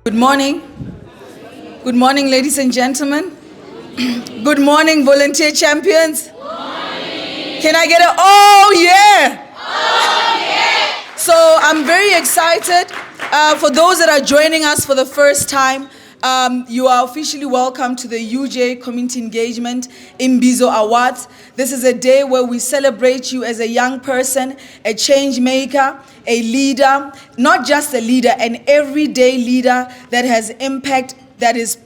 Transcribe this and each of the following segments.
Good morning. Good morning, ladies and gentlemen. Good morning, volunteer champions. Can I get a oh yeah? Oh yeah! So I'm very excited. For those that are joining us for the first time, you are officially welcome to the UJ Community Engagement Imbizo Awards. This is a day where we celebrate you as a young person, a change maker, a leader, not just a leader, an everyday leader that has impact that is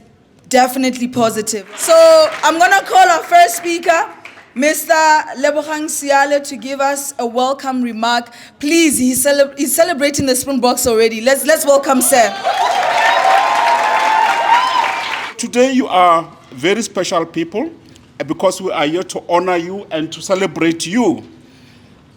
definitely positive. So I'm going to call our first speaker, Mr. Lebogang Seale, to give us a welcome remark. Please, he's celebrating the Springboks already. Let's welcome Sir. Today you are very special people because we are here to honor you and to celebrate you.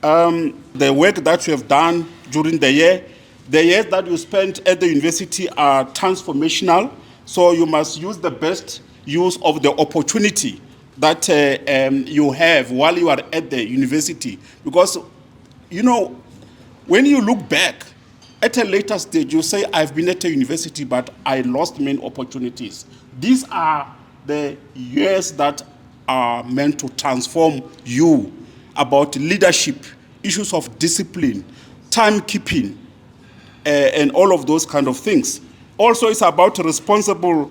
The work that you have done during the years that you spent at the university are transformational. So you must use the best use of the opportunity that you have while you are at the university. Because, you know, when you look back, at a later stage, you say, I've been at a university, but I lost many opportunities. These are the years that are meant to transform you about leadership, issues of discipline, timekeeping, and all of those kind of things. Also, it's about responsible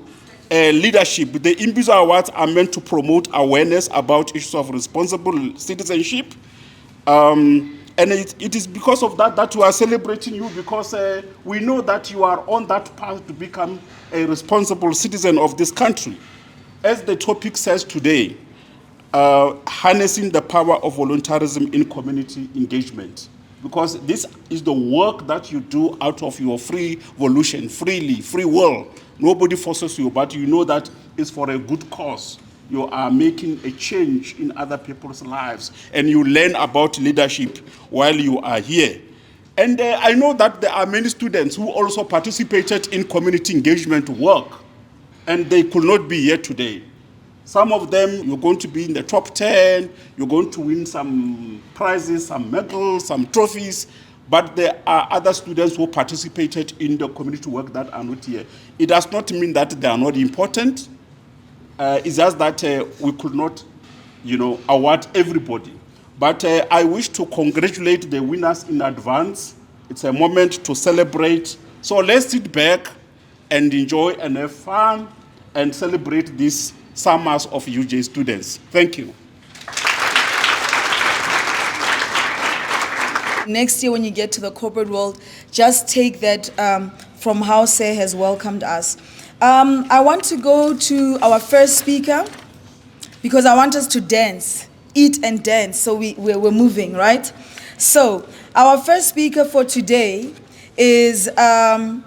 leadership. The Imbizo Awards are meant to promote awareness about issues of responsible citizenship. And it is because of that we are celebrating you, because we know that you are on that path to become a responsible citizen of this country. As the topic says today, harnessing the power of volunteerism in community engagement. Because this is the work that you do out of your free volition, freely, free will. Nobody forces you, but you know that it's for a good cause. You are making a change in other people's lives, and you learn about leadership while you are here. And I know that there are many students who also participated in community engagement work, and they could not be here today. Some of them, you're going to be in the top 10, you're going to win some prizes, some medals, some trophies, but there are other students who participated in the community work that are not here. It does not mean that they are not important. It's just that we could not, award everybody. But I wish to congratulate the winners in advance. It's a moment to celebrate. So let's sit back and enjoy and have fun and celebrate these summers of UJ students. Thank you. Next year when you get to the corporate world, just take that from how Sir has welcomed us. I want to go to our first speaker because I want us to dance, eat and dance, so we're moving, right? So our first speaker for today is Ms.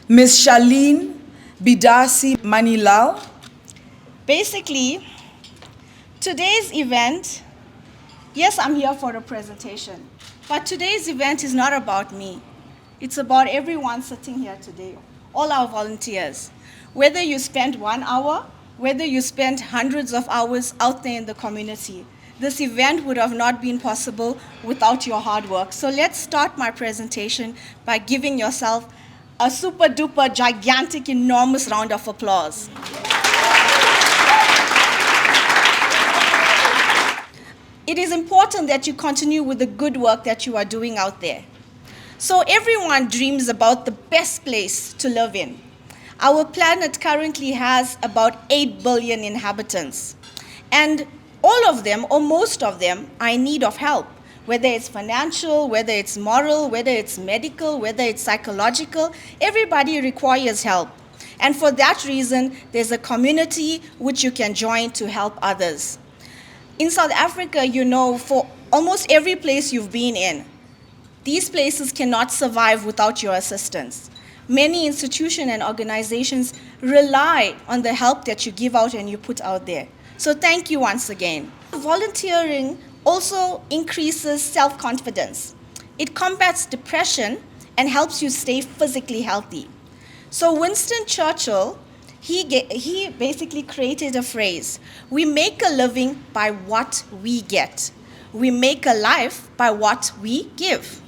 Shalin Bidassey-Manilal. Basically, today's event, yes, I'm here for a presentation, but today's event is not about me. It's about everyone sitting here today, all our volunteers. Whether you spent 1 hour, whether you spent hundreds of hours out there in the community, this event would have not been possible without your hard work. So let's start my presentation by giving yourself a super duper gigantic enormous round of applause. It is important that you continue with the good work that you are doing out there. So everyone dreams about the best place to live in. Our planet currently has about 8 billion inhabitants. And all of them, or most of them, are in need of help, whether it's financial, whether it's moral, whether it's medical, whether it's psychological. Everybody requires help. And for that reason, there's a community which you can join to help others. In South Africa, for almost every place you've been in, these places cannot survive without your assistance. Many institutions and organizations rely on the help that you give out and you put out there. So thank you once again. Volunteering also increases self-confidence. It combats depression and helps you stay physically healthy. So Winston Churchill, he basically created a phrase: we make a living by what we get. We make a life by what we give.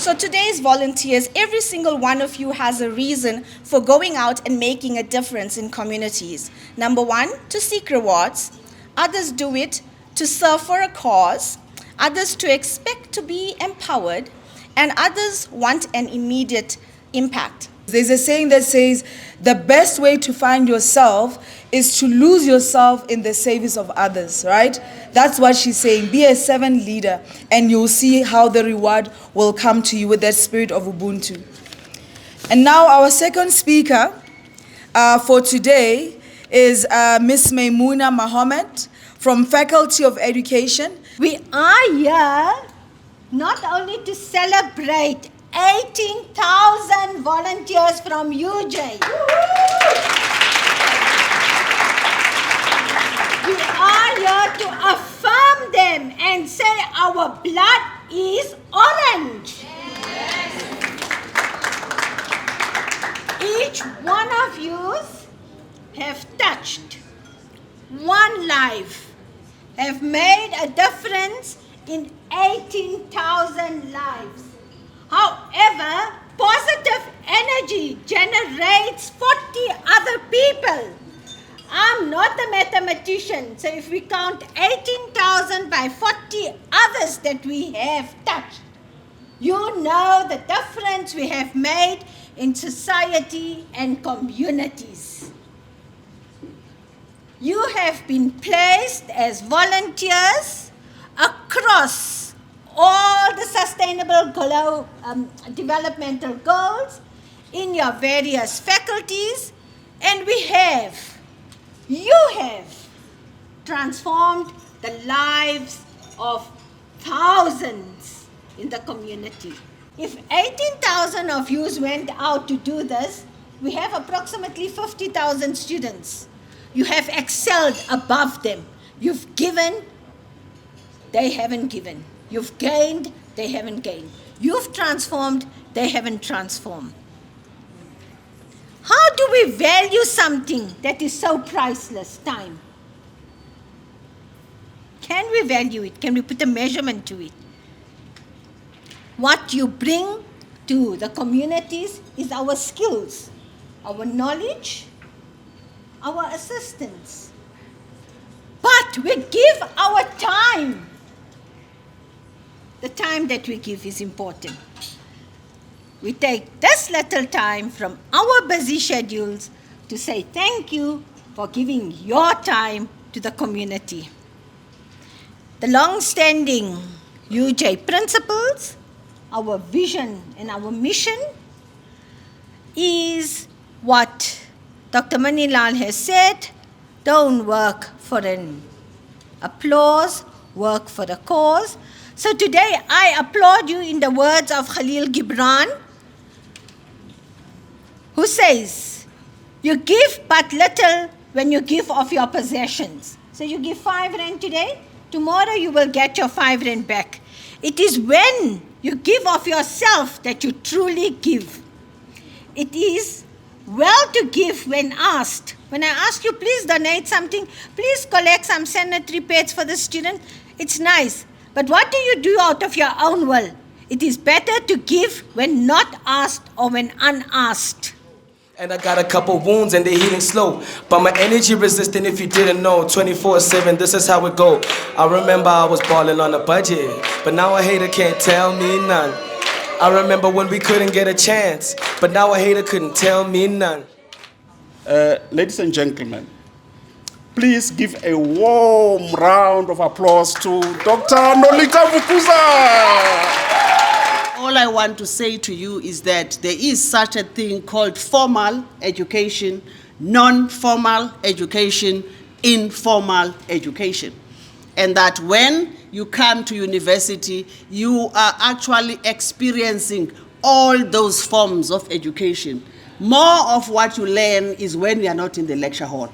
So today's volunteers, every single one of you has a reason for going out and making a difference in communities. Number one, to seek rewards. Others do it to serve for a cause. Others to expect to be empowered. And others want an immediate impact. There's a saying that says, the best way to find yourself is to lose yourself in the service of others, right? That's what she's saying. Be a servant leader, and you'll see how the reward will come to you with that spirit of Ubuntu. And now our second speaker for today is Miss Memoona Mahomed from Faculty of Education. We are here not only to celebrate 18,000 volunteers from UJ. We are here to affirm them and say our blood is orange. Yes. Each one of you have touched one life, have made a difference in 18,000 lives. However, positive energy generates 40 other people. I'm not a mathematician, so if we count 18,000 by 40 others that we have touched, you know the difference we have made in society and communities. You have been placed as volunteers across all the sustainable developmental goals in your various faculties, and you have transformed the lives of thousands in the community. If 18,000 of you went out to do this, we have approximately 50,000 students. You have excelled above them. You've given, they haven't given. You've gained, they haven't gained. You've transformed, they haven't transformed. How do we value something that is so priceless? Time. Can we value it? Can we put a measurement to it? What you bring to the communities is our skills, our knowledge, our assistance. But we give our time. The time that we give is important. We take this little time from our busy schedules to say thank you for giving your time to the community. The long-standing UJ principles, our vision and our mission is what Dr. Manilal has said: don't work for an applause, work for the cause. So today I applaud you in the words of Khalil Gibran, who says, you give but little when you give of your possessions. So you give 5 rand today, tomorrow you will get your 5 rand back. It is when you give of yourself that you truly give. It is well to give when asked. When I ask you, please donate something, please collect some sanitary pads for the student, it's nice. But what do you do out of your own will? It is better to give when not asked or when unasked. And I got a couple wounds and they're healing slow, but my energy resistant if you didn't know. 24/7, this is how it go. I remember I was balling on a budget, but now a hater can't tell me none. I remember when we couldn't get a chance, but now a hater couldn't tell me none. Ladies and gentlemen, please give a warm round of applause to Dr. Nolitha Vukuza. All I want to say to you is that there is such a thing called formal education, non-formal education, informal education. And that when you come to university, you are actually experiencing all those forms of education. More of what you learn is when you are not in the lecture hall.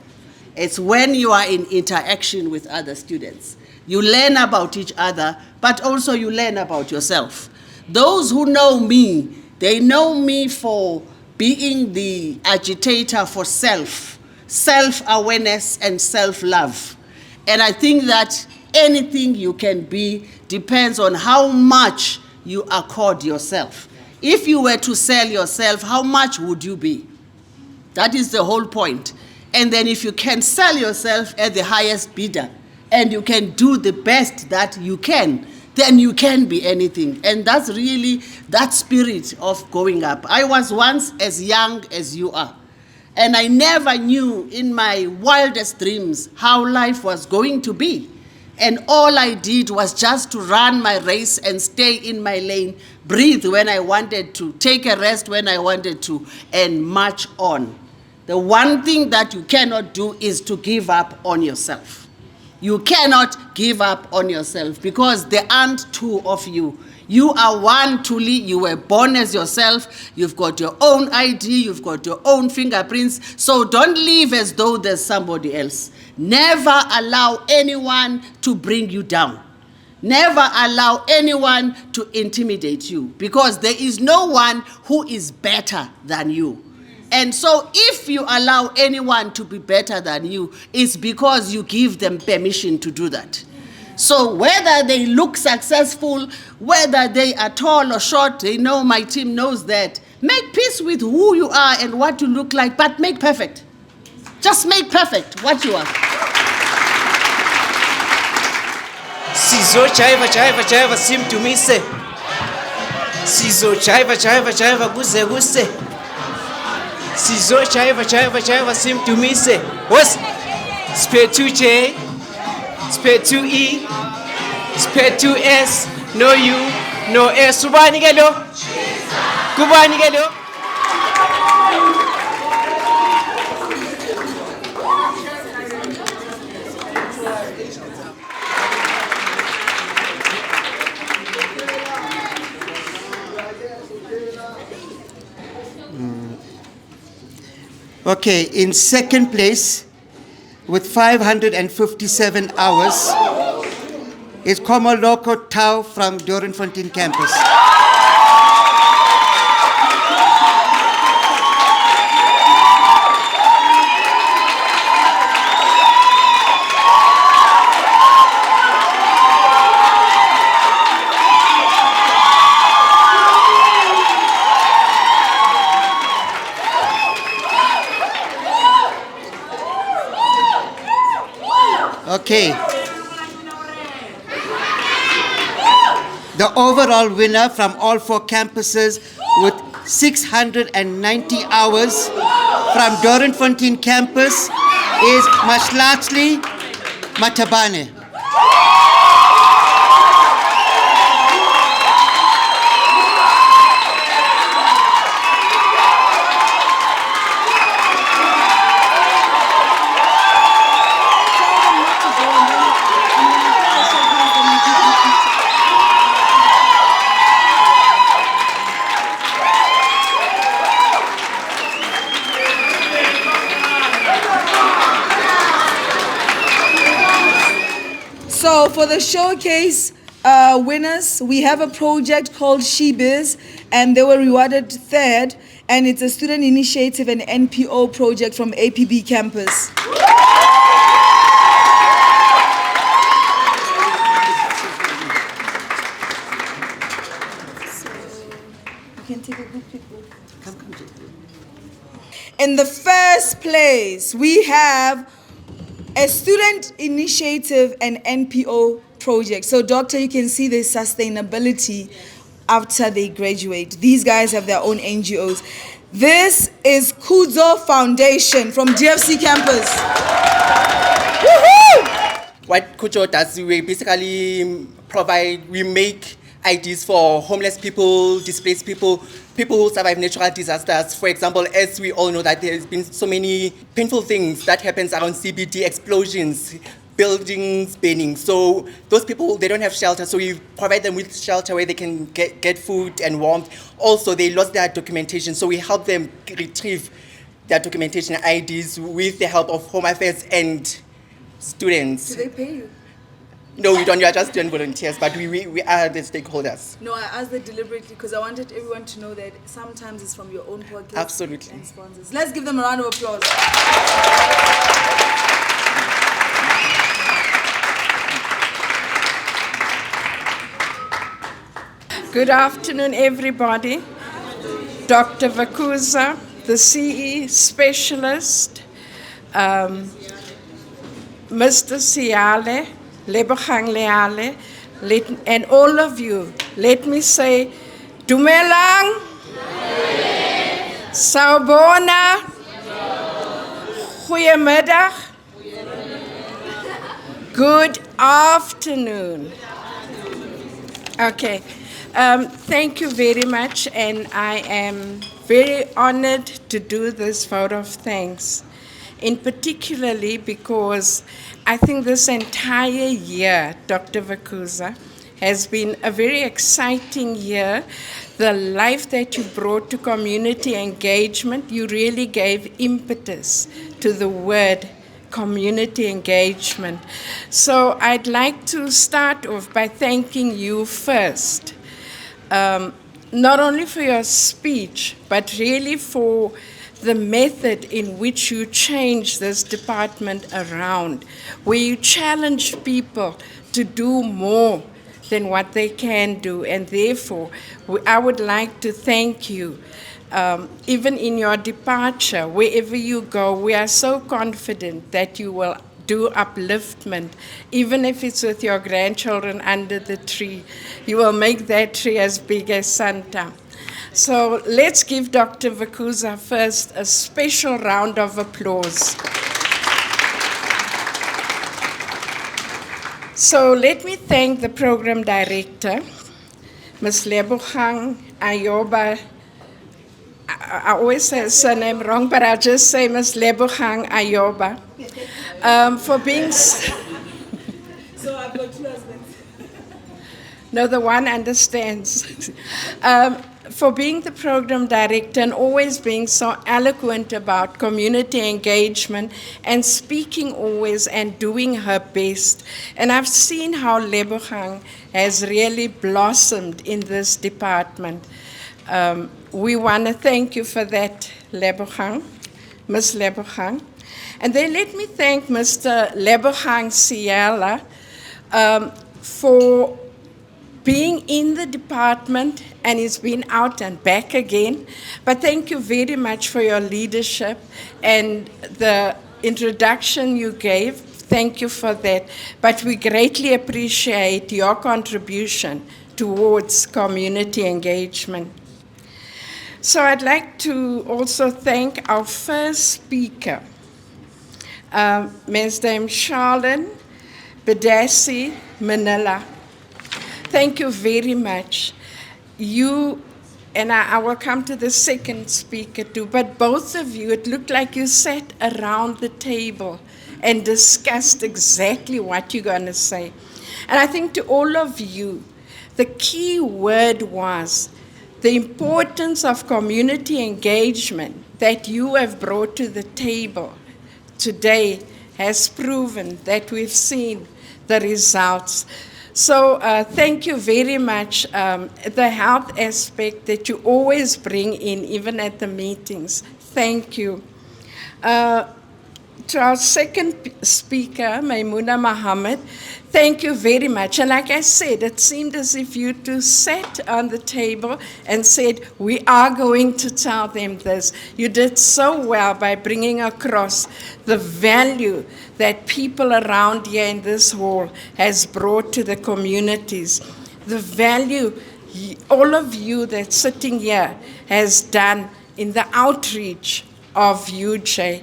It's when you are in interaction with other students. You learn about each other, but also you learn about yourself. Those who know me, they know me for being the agitator for self-awareness and self-love. And I think that anything you can be depends on how much you accord yourself. If you were to sell yourself, how much would you be? That is the whole point. And then if you can sell yourself at the highest bidder, and you can do the best that you can, then you can be anything. And that's really that spirit of going up. I was once as young as you are. And I never knew in my wildest dreams how life was going to be. And all I did was just to run my race and stay in my lane, breathe when I wanted to, take a rest when I wanted to, and march on. The one thing that you cannot do is to give up on yourself. You cannot give up on yourself because there aren't two of you. You are one truly. You were born as yourself. You've got your own ID. You've got your own fingerprints. So don't live as though there's somebody else. Never allow anyone to bring you down. Never allow anyone to intimidate you because there is no one who is better than you. And so if you allow anyone to be better than you, it's because you give them permission to do that. So whether they look successful, whether they are tall or short, they know, my team knows that. Make peace with who you are and what you look like, but make perfect. Just make perfect what you are. Sizo chaiva simtumise. Sizo chaiva guse. Sizo chaiva simtumise. What's spare 2J, spare 2E, spare 2S, no U, no S. Kubani gelo. Okay, in second place, with 557 hours, is Komoloko Tau from Doornfontein campus. Okay. The overall winner from all four campuses with 690 hours from Doornfontein campus is Mashlatsli Matabane. So for the showcase winners, we have a project called SheBiz, and they were rewarded third, and it's a student initiative and NPO project from APB campus. You can take a good picture. In the first place, we have a student initiative and NPO project. So, Doctor, you can see the sustainability after they graduate. These guys have their own NGOs. This is Kudzo Foundation from DFC campus. Woohoo! What Kudzo does, we basically we make IDs for homeless people, displaced people, people who survive natural disasters. For example, as we all know that there's been so many painful things that happens around CBD, explosions, buildings burning. So those people, they don't have shelter, so we provide them with shelter where they can get food and warmth. Also, they lost their documentation, so we help them retrieve their documentation IDs with the help of Home Affairs and students. Do they pay you? No, we don't. We are just doing volunteers, but we are the stakeholders. No, I asked that deliberately because I wanted everyone to know that sometimes it's from your own pocket. Absolutely. And sponsors. Let's give them a round of applause. Good afternoon, everybody. Dr. Vukuza, the CE specialist, Mr. Seale, Lebogang Leale, and all of you, let me say, Dumelang, Sawubona, Goeiemiddag, good afternoon. Okay. Thank you very much, and I am very honored to do this vote of thanks, in particularly because I think this entire year, Dr. Vukuza, has been a very exciting year. The life that you brought to community engagement, you really gave impetus to the word community engagement. So I'd like to start off by thanking you first. Not only for your speech, but really for the method in which you change this department around, where you challenge people to do more than what they can do. And therefore, I would like to thank you. Even in your departure, wherever you go, we are so confident that you will do upliftment, even if it's with your grandchildren under the tree. You will make that tree as big as Santa. So let's give Dr. Vukuza first a special round of applause. So let me thank the program director, Ms. Lebogang Ayoba. I always say her surname wrong, but I'll just say Ms. Lebogang Ayoba. For being... So I've got two husbands. No, the one understands. For being the program director and always being so eloquent about community engagement and speaking always and doing her best. And I've seen how Lebogang has really blossomed in this department. We want to thank you for that, Lebogang, Ms. Lebogang. And then let me thank Mr. Lebogang Seale for being in the department, and he's been out and back again. But thank you very much for your leadership and the introduction you gave. Thank you for that. But we greatly appreciate your contribution towards community engagement. So I'd like to also thank our first speaker, Ms. Shalin, Bidassey-Manilal. Thank you very much. You, and I will come to the second speaker too, but both of you, it looked like you sat around the table and discussed exactly what you're going to say. And I think to all of you, the key word was the importance of community engagement that you have brought to the table today has proven that we've seen the results. So thank you very much. The health aspect that you always bring in, even at the meetings. Thank you. To our second speaker, Memoona Mahomed, thank you very much. And like I said, it seemed as if you two sat on the table and said, we are going to tell them this. You did so well by bringing across the value that people around here in this hall has brought to the communities. The value all of you that's sitting here has done in the outreach of UJ,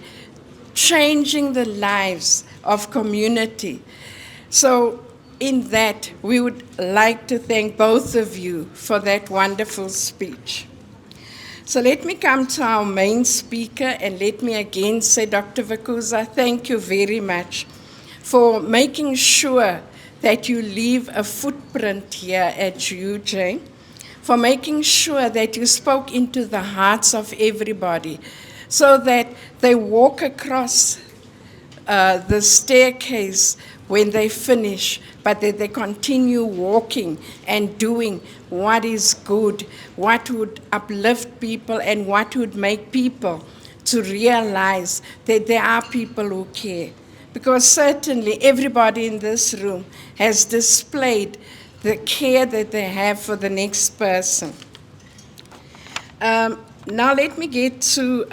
changing the lives of community. So in that, we would like to thank both of you for that wonderful speech. So let me come to our main speaker, and let me again say, Dr. Vukuza, thank you very much for making sure that you leave a footprint here at UJ, for making sure that you spoke into the hearts of everybody, so that they walk across the staircase when they finish, but that they continue walking and doing what is good, what would uplift people and what would make people to realize that there are people who care. Because certainly everybody in this room has displayed the care that they have for the next person. Now let me get to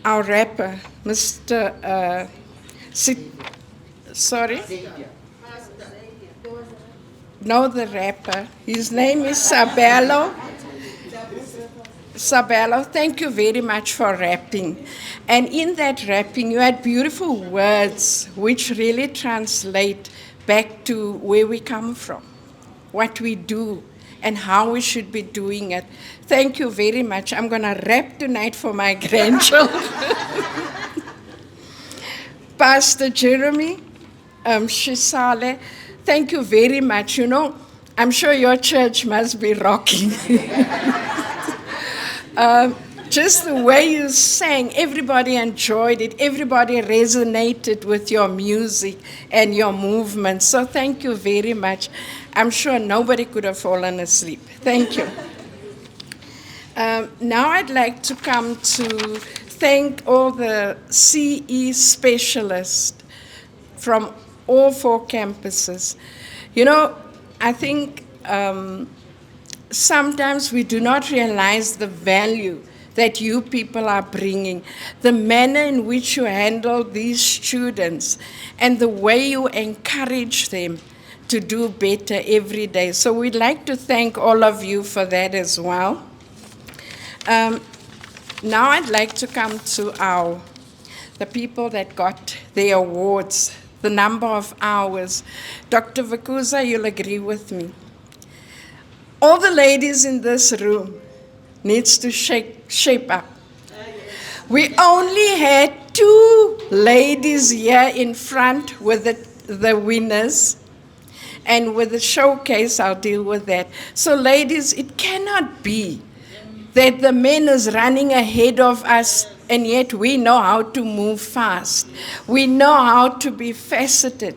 our rapper, Mr. Sorry? No, the rapper. His name is Sabelo. Sabelo, thank you very much for rapping. And in that rapping, you had beautiful words which really translate back to where we come from, what we do, and how we should be doing it. Thank you very much. I'm going to rap tonight for my grandchildren. Pastor Jeremy, Shisale, thank you very much. You know, I'm sure your church must be rocking. Just the way you sang, everybody enjoyed it. Everybody resonated with your music and your movement. So thank you very much. I'm sure nobody could have fallen asleep. Thank you. Now I'd like to come to thank all the CE specialists from all 4 campuses. You know, I think sometimes we do not realize the value that you people are bringing, the manner in which you handle these students, and the way you encourage them to do better every day. So we'd like to thank all of you for that as well. Now I'd like to come to the people that got their awards, the number of hours. Dr. Vukuza, you'll agree with me. All the ladies in this room needs to shape up. We only had 2 ladies here in front with the winners, and with the showcase, I'll deal with that. So ladies, it cannot be that the men is running ahead of us, and yet we know how to move fast. We know how to be faceted.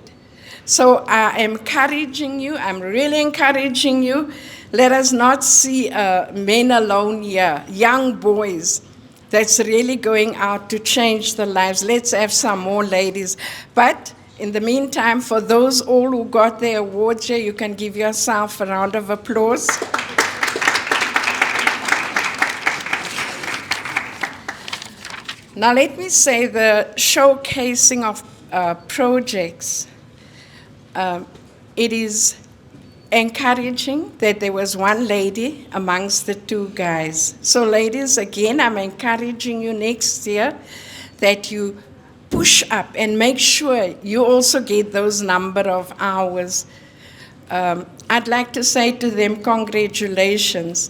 So I am encouraging you, I'm really encouraging you. Let us not see men alone here, young boys that's really going out to change the lives. Let's have some more ladies. But in the meantime, for those all who got their awards here, you can give yourself a round of applause. Now let me say the showcasing of projects. It is encouraging that there was 1 lady amongst the 2 guys. So ladies, again, I'm encouraging you next year that you push up and make sure you also get those number of hours. I'd like to say to them, congratulations.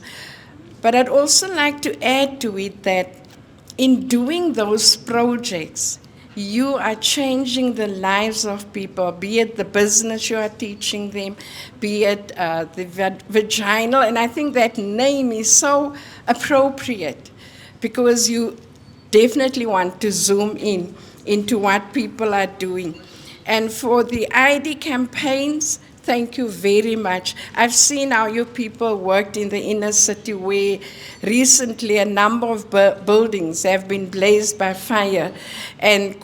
But I'd also like to add to it that in doing those projects, you are changing the lives of people, be it the business you are teaching them, be it the vaginal. And I think that name is so appropriate because you definitely want to zoom in into what people are doing. And for the ID campaigns, thank you very much. I've seen how you people worked in the inner city where recently a number of buildings have been blazed by fire. And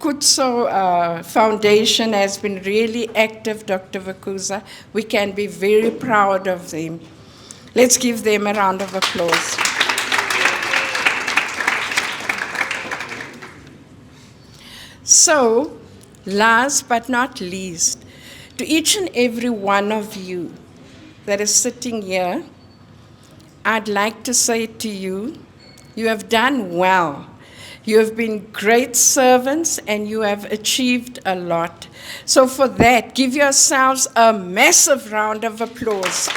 Kutso Foundation has been really active, Dr. Vukuza. We can be very proud of them. Let's give them a round of applause. So, last but not least, to each and every one of you that is sitting here, I'd like to say to you, you have done well. You have been great servants and you have achieved a lot. So for that, give yourselves a massive round of applause.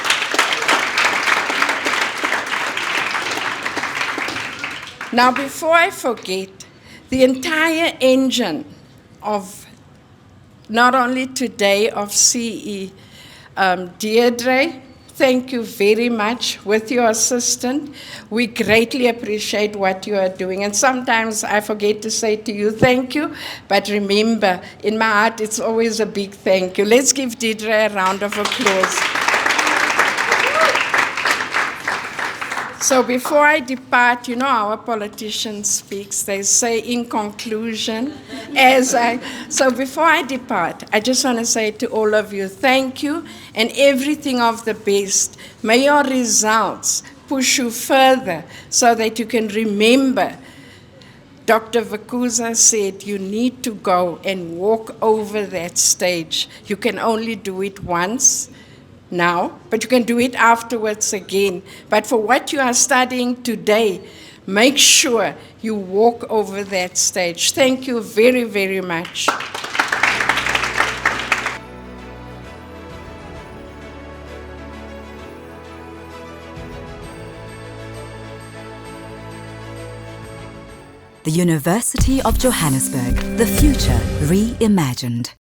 Now, before I forget, the entire engine of not only today of CE, Deirdre, thank you very much with your assistant. We greatly appreciate what you are doing. And sometimes I forget to say to you, thank you. But remember, in my heart, it's always a big thank you. Let's give Deirdre a round of applause. So before I depart, you know our politician speaks, they say in conclusion, so before I depart, I just want to say to all of you, thank you and everything of the best. May your results push you further so that you can remember. Dr. Vukuza said you need to go and walk over that stage. You can only do it once now, but you can do it afterwards again. But for what you are studying today, make sure you walk over that stage. Thank you very, very much. The University of Johannesburg, the future reimagined.